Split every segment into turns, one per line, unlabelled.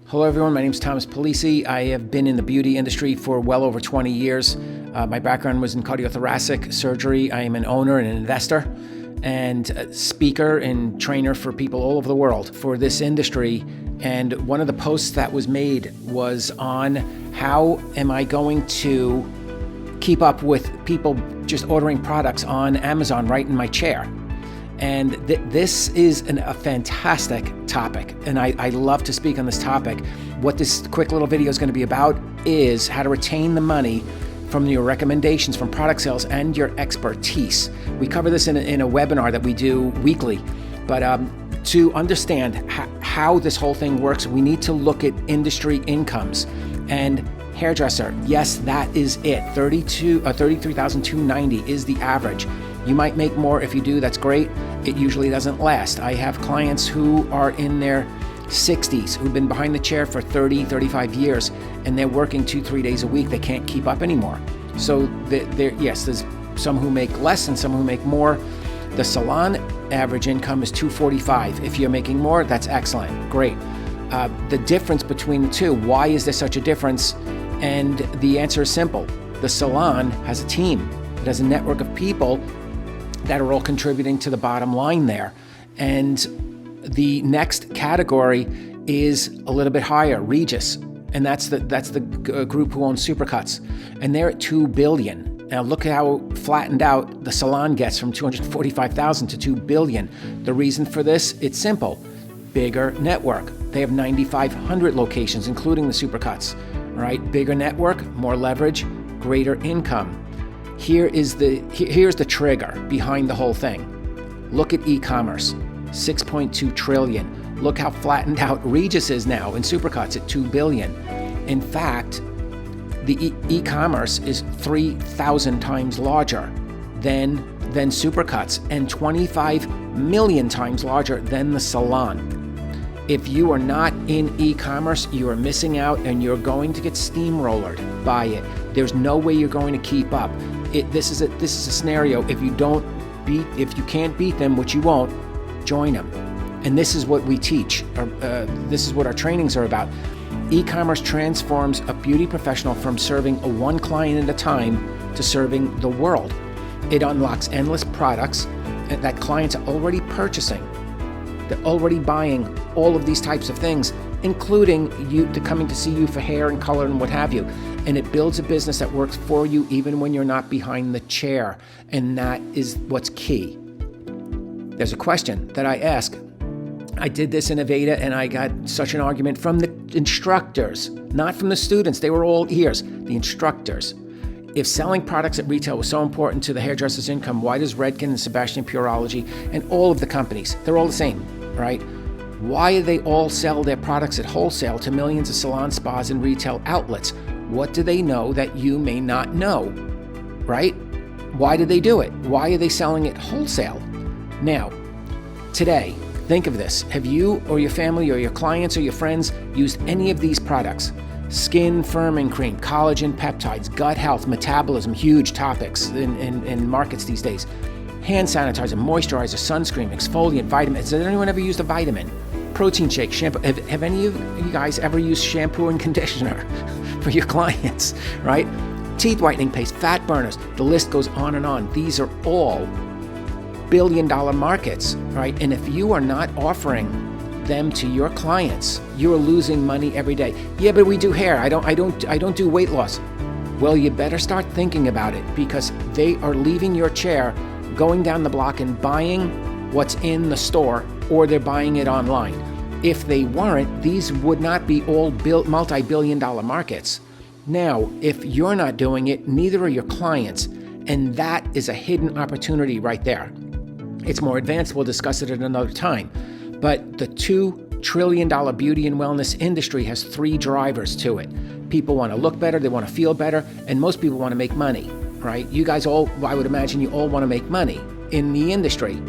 Hello everyone, my name is Thomas Polisi. I have been in the beauty industry for well over 20 years. My background was in cardiothoracic surgery. I am an owner and an investor and a speaker and trainer for people all over the world for this industry. And one of the posts that was made was on how am I going to keep up with people just ordering products on Amazon right in my chair. And this is a fantastic topic, and I love to speak on this topic. What this quick little video is going to be about is how to retain the money from your recommendations from product sales and your expertise. We cover this in a webinar that we do weekly, but to understand how this whole thing works, we need to look at industry incomes. And hairdresser, yes, that is it. $33,290 is the average. You might make more. If you do, that's great. It usually doesn't last. I have clients who are in their 60s, who've been behind the chair for 30, 35 years, and they're working 2-3 days a week. They can't keep up anymore. So yes, there's some who make less and some who make more. The salon average income is $245. If you're making more, that's excellent, great. The difference between the two, why is there such a difference? And the answer is simple. The salon has a team. It has a network of people that are all contributing to the bottom line there. And the next category is a little bit higher, Regis, and that's the group who owns Supercuts, and they're at $2 billion. Now look at how flattened out the salon gets from $245,000 to $2 billion. The reason for this, it's simple, bigger network. They have 9,500 locations, including the Supercuts. All right, bigger network, more leverage, greater income. Here's the trigger behind the whole thing. Look at e-commerce, 6.2 trillion. Look how flattened out Regis is now in Supercuts at 2 billion. In fact, the e-commerce is 3,000 times larger than Supercuts and 25 million times larger than the salon. If you are not in e-commerce, you are missing out and you're going to get steamrollered by it. There's no way you're going to keep up. This is a scenario. If you can't beat them, which you won't, join them. And this is what we teach. This is what our trainings are about. E-commerce transforms a beauty professional from serving one client at a time to serving the world. It unlocks endless products that clients are already purchasing. They're already buying all of these types of things, including coming to see you for hair and color and what have you. And it builds a business that works for you even when you're not behind the chair. And that is what's key. There's a question that I ask. I did this in Aveda and I got such an argument from the instructors, not from the students. They were all ears, the instructors. If selling products at retail was so important to the hairdresser's income, why does Redken and Sebastian Pureology and all of the companies, they're all the same, right? Why do they all sell their products at wholesale to millions of salon spas and retail outlets? What do they know that you may not know, right? Why do they do it? Why are they selling it wholesale? Now, today, think of this. Have you or your family or your clients or your friends used any of these products? Skin firming cream, collagen peptides, gut health, metabolism, huge topics in markets these days. Hand sanitizer, moisturizer, sunscreen, exfoliant, vitamin. Has anyone ever used a vitamin? Protein shake, shampoo. Have any of you guys ever used shampoo and conditioner for your clients, right? Teeth whitening paste, fat burners, the list goes on and on. These are all billion-dollar markets, right? And if you are not offering them to your clients, you are losing money every day. Yeah, but we do hair. I don't do weight loss. Well, you better start thinking about it because they are leaving your chair, going down the block and buying what's in the store, or they're buying it online. If they weren't, these would not be all multi-billion-dollar markets. Now, if you're not doing it, neither are your clients, and that is a hidden opportunity right there. It's more advanced. We'll discuss it at another time. But the $2 trillion beauty and wellness industry has 3 drivers to it. People want to look better, they want to feel better, and most people want to make money, right? You guys all, I would imagine you all want to make money in the industry.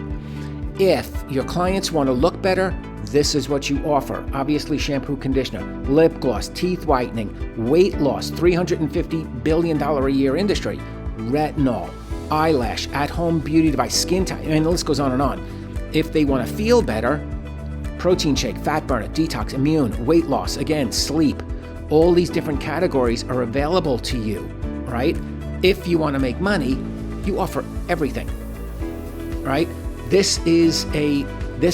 If your clients want to look better, this is what you offer. Obviously, shampoo, conditioner, lip gloss, teeth whitening, weight loss, $350 billion a year industry, retinol, eyelash, at-home beauty device, skin type, and the list goes on and on. If they want to feel better, protein shake, fat burner, detox, immune, weight loss, again, sleep. All these different categories are available to you, right? If you want to make money, you offer everything, right? This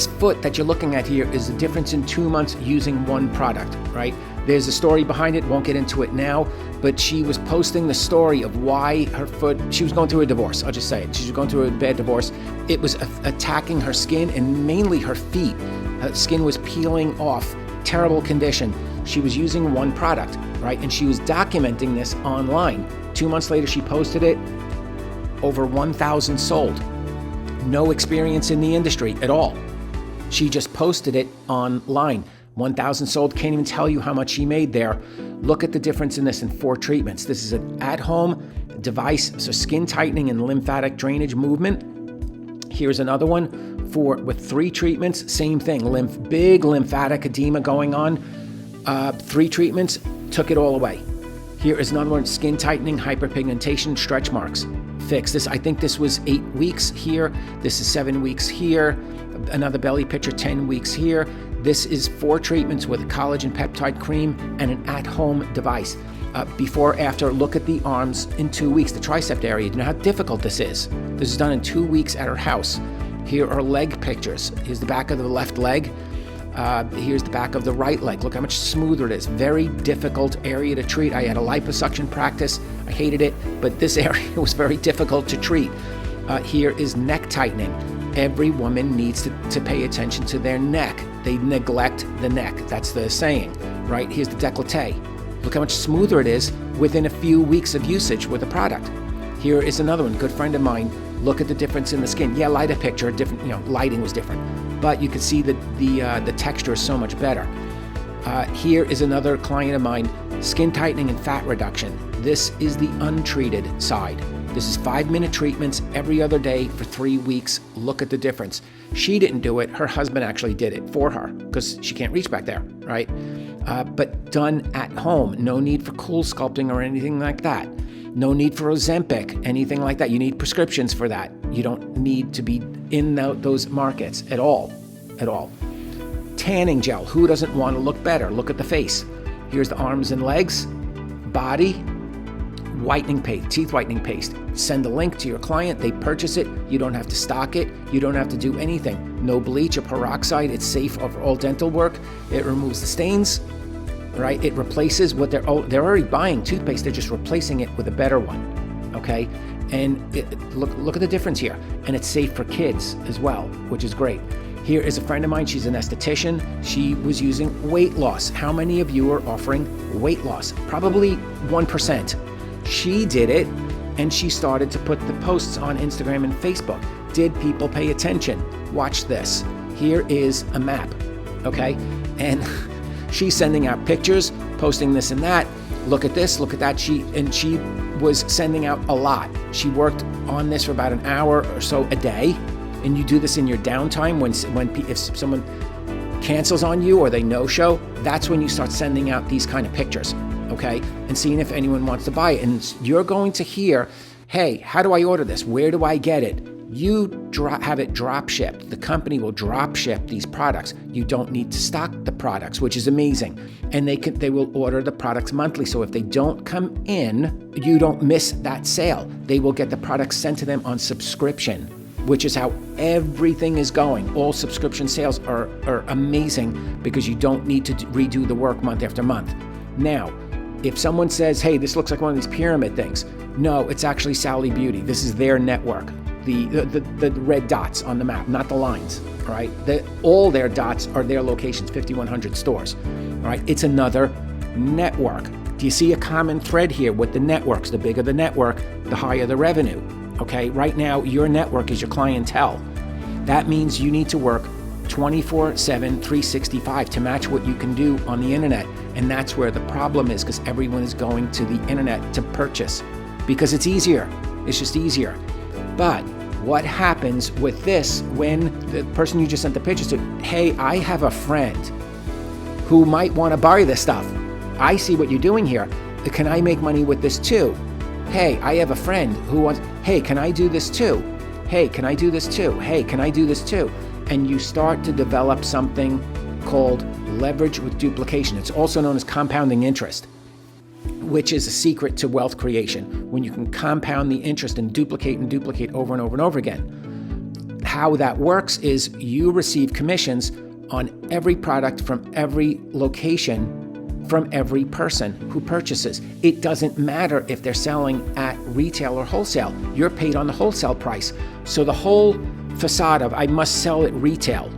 foot that you're looking at here is the difference in 2 months using one product, right? There's a story behind it, won't get into it now, but she was posting the story of why her foot, she was going through a divorce, I'll just say it. She was going through a bad divorce. It was attacking her skin and mainly her feet. Her skin was peeling off, terrible condition. She was using one product, right? And she was documenting this online. 2 months later, she posted it, over 1,000 sold. No experience in the industry at all. She just posted it online. 1,000 sold, can't even tell you how much she made there. Look at the difference in this in 4 treatments. This is an at-home device, so skin tightening and lymphatic drainage movement. Here's another one with 3 treatments, same thing, big lymphatic edema going on. 3 treatments, took it all away. Here is another one, skin tightening, hyperpigmentation, stretch marks. Fix this. I think this was 8 weeks here. This is 7 weeks here. Another belly picture, 10 weeks here. This is 4 treatments with a collagen peptide cream and an at-home device. Before, after, look at the arms in 2 weeks, the tricep area. You know how difficult this is. This is done in 2 weeks at her house. Here are leg pictures. Here's the back of the left leg. Here's the back of the right leg. Look how much smoother it is. Very difficult area to treat. I had a liposuction practice. I hated it, but this area was very difficult to treat. Here is neck tightening. Every woman needs to pay attention to their neck. They neglect the neck. That's the saying, right? Here's the décolleté. Look how much smoother it is within a few weeks of usage with the product. Here is another one, good friend of mine. Look at the difference in the skin. Yeah, lighter picture, different, lighting was different, but you could see that the texture is so much better. Here is another client of mine, skin tightening and fat reduction. This is the untreated side. This is 5-minute treatments every other day for 3 weeks. Look at the difference. She didn't do it. Her husband actually did it for her because she can't reach back there, right? But done at home. No need for cool sculpting or anything like that. No need for Ozempic, anything like that. You need prescriptions for that. You don't need to be in those markets at all, at all. Tanning gel. Who doesn't want to look better? Look at the face. Here's the arms and legs, body, whitening paste, teeth whitening paste. Send a link to your client. They purchase it. You don't have to stock it. You don't have to do anything. No bleach or peroxide. It's safe for all dental work. It removes the stains, right? It replaces what they're already buying toothpaste. They're just replacing it with a better one, okay? And look at the difference here. And it's safe for kids as well, which is great. Here is a friend of mine. She's an esthetician. She was using weight loss. How many of you are offering weight loss? Probably 1%. She did it, and she started to put the posts on Instagram and Facebook. Did people pay attention? Watch this. Here is a map, okay? And she's sending out pictures, posting this and that. Look at this, look at that. She was sending out a lot. She worked on this for about an hour or so a day, and you do this in your downtime if someone cancels on you or they no-show, that's when you start sending out these kind of pictures. Okay, and seeing if anyone wants to buy it. And you're going to hear, hey, how do I order this? Where do I get it? You have it drop shipped. The company will drop ship these products. You don't need to stock the products, which is amazing. And they will order the products monthly. So if they don't come in, you don't miss that sale. They will get the products sent to them on subscription, which is how everything is going. All subscription sales are amazing because you don't need to redo the work month after month. Now, if someone says, hey, this looks like one of these pyramid things, no, it's actually Sally Beauty. This is their network. The red dots on the map, not the lines, all right? All their dots are their locations, 5,100 stores, all right? It's another network. Do you see a common thread here with the networks? The bigger the network, the higher the revenue, okay? Right now, your network is your clientele. That means you need to work 24/7, 365 to match what you can do on the internet. And that's where the problem is, because everyone is going to the internet to purchase because it's easier. It's just easier. But what happens with this when the person you just sent the pictures to, hey, I have a friend who might want to buy this stuff. I see what you're doing here. Can I make money with this too? Hey, I have a friend who wants, hey, can I do this too? Hey, can I do this too? Hey, can I do this too? And you start to develop something called leverage with duplication. It's also known as compounding interest, which is a secret to wealth creation, when you can compound the interest and duplicate over and over and over again. How that works is you receive commissions on every product from every location, from every person who purchases. It doesn't matter if they're selling at retail or wholesale. You're paid on the wholesale price. So the whole facade of I must sell at retail,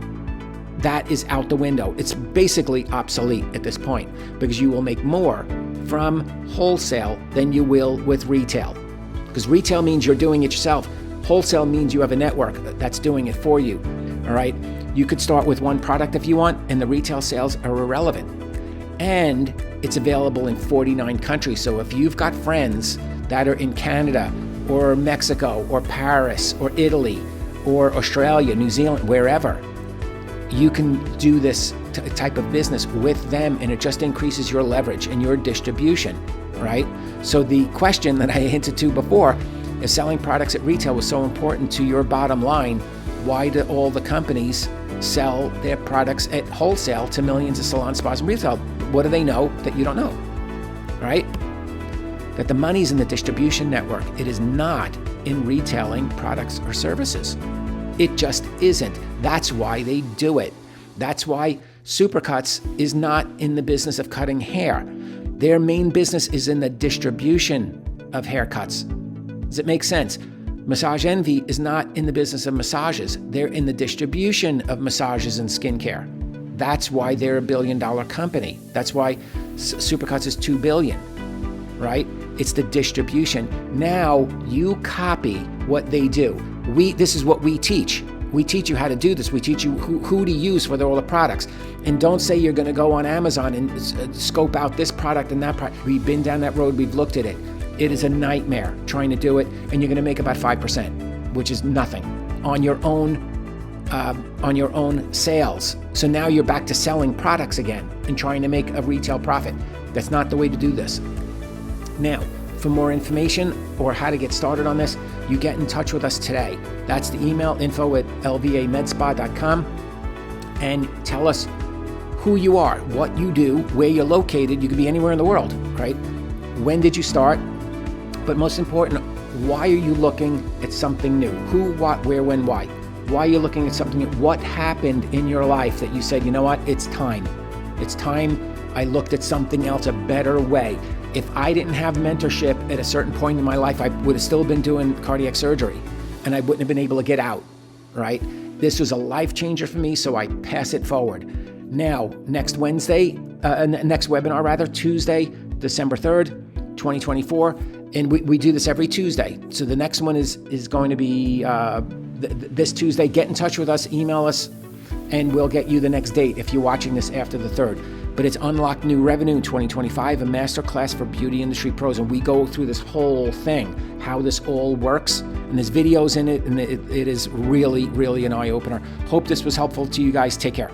that is out the window. It's basically obsolete at this point, because you will make more from wholesale than you will with retail. Because retail means you're doing it yourself. Wholesale means you have a network that's doing it for you. All right? You could start with one product if you want, and the retail sales are irrelevant. And it's available in 49 countries. So if you've got friends that are in Canada or Mexico or Paris or Italy or Australia, New Zealand, wherever, you can do this type of business with them, and it just increases your leverage and your distribution, right? So the question that I hinted to before, if selling products at retail was so important to your bottom line, why do all the companies sell their products at wholesale to millions of salon spas and retail? What do they know that you don't know, right? That the money's in the distribution network. It is not in retailing products or services. It just isn't. That's why they do it. That's why Supercuts is not in the business of cutting hair. Their main business is in the distribution of haircuts. Does it make sense? Massage Envy is not in the business of massages. They're in the distribution of massages and skincare. That's why they're $1 billion company. That's why Supercuts is $2 billion, right? It's the distribution. Now you copy what they do. This is what we teach. We teach you how to do this. We teach you who to use for all the products. And don't say you're going to go on Amazon and scope out this product and that product. We've been down that road. We've looked at it. It is a nightmare trying to do it, and you're going to make about 5%, which is nothing on your own sales. So now you're back to selling products again and trying to make a retail profit. That's not the way to do this. Now, for more information or how to get started on this, you get in touch with us today. That's the email, info@lvamedspa.com, and tell us who you are, what you do, where you're located. You could be anywhere in the world, right? When did you start? But most important, why are you looking at something new? Who, what, where, when, why? Why are you looking at something new? What happened in your life that you said, you know what, it's time. It's time I looked at something else, a better way. If I didn't have mentorship at a certain point in my life, I would have still been doing cardiac surgery, and I wouldn't have been able to get out, right? This was a life changer for me, so I pass it forward. Now, next webinar, Tuesday, December 3rd, 2024, and we do this every Tuesday. So the next one is going to be this Tuesday. Get in touch with us, email us, and we'll get you the next date if you're watching this after the 3rd. But it's Unlock New Revenue in 2025, a masterclass for beauty industry pros. And we go through this whole thing, how this all works. And there's videos in it, and it is really, really an eye-opener. Hope this was helpful to you guys. Take care.